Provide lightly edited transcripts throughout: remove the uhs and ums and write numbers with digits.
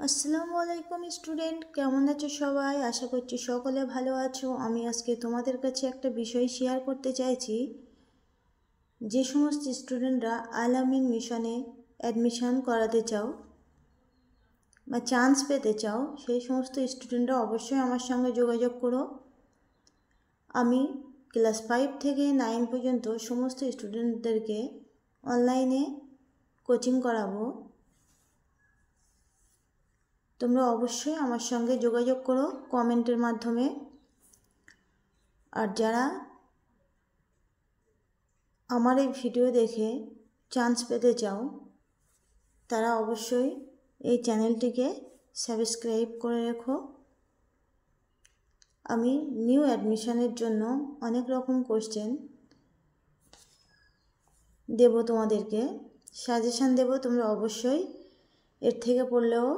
আসসালামু আলাইকুম স্টুডেন্ট, কেমন আছো সবাই? আশা করছি সকলে ভালো আছো। আমি আজকে তোমাদের কাছে একটা বিষয় শেয়ার করতে চাইছি। যে সমস্ত স্টুডেন্টরা আল আমিন মিশনে অ্যাডমিশন করাতে চাও বা চান্স পেতে চাও, সেই সমস্ত স্টুডেন্টরা অবশ্যই আমার সঙ্গে যোগাযোগ করো। আমি ক্লাস 5 থেকে 9 পর্যন্ত সমস্ত স্টুডেন্টদেরকে অনলাইনে কোচিং করাবো। তোমরা অবশ্যই আমার সঙ্গে যোগাযোগ করো কমেন্টের মাধ্যমে। আর যারা আমার এই ভিডিও দেখে চান্স পেতে চাও, তারা অবশ্যই এই চ্যানেলটিকে সাবস্ক্রাইব করে রেখো। আমি নিউ অ্যাডমিশনের জন্য অনেক রকম কোশ্চেন দেব, তোমাদেরকে সাজেশান দেব। তোমরা অবশ্যই এর থেকে পড়লেও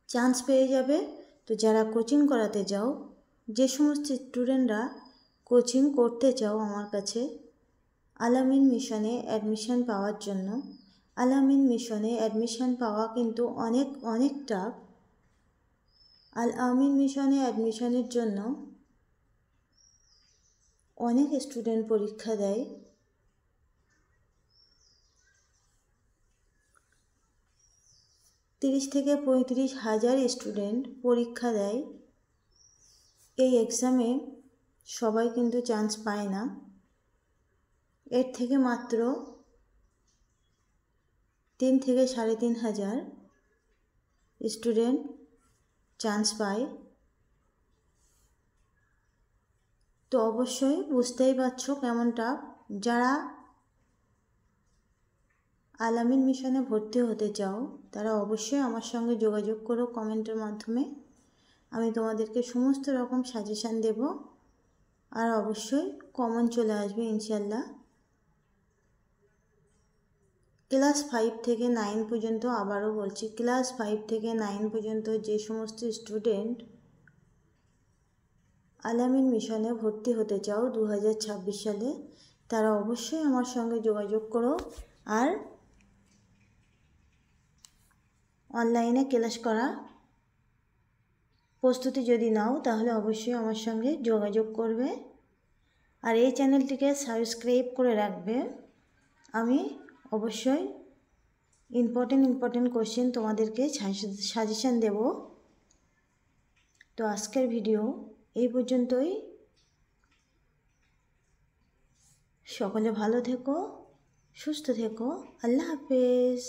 চান্স পেয়ে যাবে। তো যারা কোচিং করাতে চাও, যে সমস্ত স্টুডেন্টরা কোচিং করতে চাও আমার কাছে আল আমিন মিশনে অ্যাডমিশন পাওয়ার জন্য, আল আমিন মিশনে অ্যাডমিশন পাওয়া কিন্তু অনেক টাফ। আল আমিন মিশনে অ্যাডমিশনের জন্য অনেক স্টুডেন্ট পরীক্ষা দেয়। 30 থেকে 35 হাজার স্টুডেন্ট পরীক্ষা দেয়। এই এক্সামে সবাই কিন্তু চান্স পায় না। এর থেকে মাত্র 3 থেকে 3.5 হাজার স্টুডেন্ট চান্স পায়। তো অবশ্যই বুঝতেই পারছো কেমন টাফ। যারা আল আমিন মিশনে ভর্তি হতে চাও, তারা অবশ্যই আমার সঙ্গে যোগাযোগ করো কমেন্টের মাধ্যমে। আমি তোমাদেরকে সমস্ত রকম সাজেশান দেব। আর অবশ্যই কমন চলে আসবে ইনশাল্লাহ। ক্লাস 5 থেকে 9 পর্যন্ত, আবারও বলছি, ক্লাস 5 থেকে 9 পর্যন্ত যে সমস্ত স্টুডেন্ট আল আমিন মিশনে ভর্তি হতে চাও 2026 সালে, তারা অবশ্যই আমার সঙ্গে যোগাযোগ করো। আর অনলাইনে ক্লাস করা প্রস্তুতি যদি নাও, তাহলে অবশ্যই আমার সঙ্গে যোগাযোগ করবে। আর এই চ্যানেলটিকে সাবস্ক্রাইব করে রাখবে। আমি অবশ্যই ইম্পর্টেন্ট কোশ্চেন তোমাদেরকে সাজেশান দেব। তো আজকের ভিডিও এই পর্যন্তই। সকলে ভালো থেকো, সুস্থ থেকো। আল্লাহ হাফেজ।